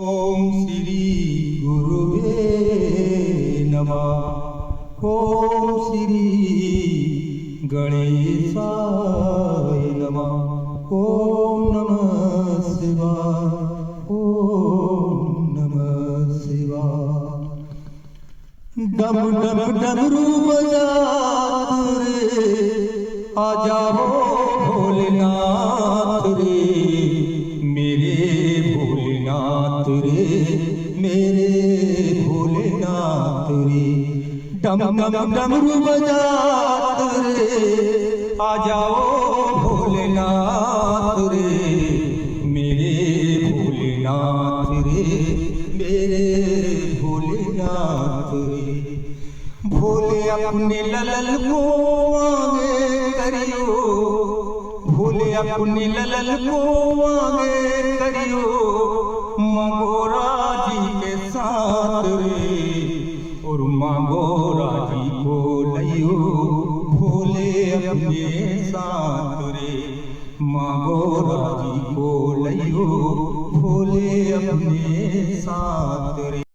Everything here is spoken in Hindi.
ओम श्री गुरुवे नमः। ओम श्री गणेशाय नमः। ओम नमः शिवाय। ओम नमः शिवाय। डम डम डमरू बजात रे आ जाओ भोलेनाथ रे, मेरे भोलेनाथ रे, मेरे भोलेनाथ रे। डम डम डमरू बजात रे आ जाओ भोलेनाथ रे, मेरे भोलेनाथ रे, मेरे भोलेनाथ रे। भोले अपने ललल को आगे करियो, भोले अपने ललल को आगे करियो, मंगोरा जी के साथ रे, और मंगोरा जी को लियो भोले अपने साथ रे, मंगोरा जी को लियो भोले अपने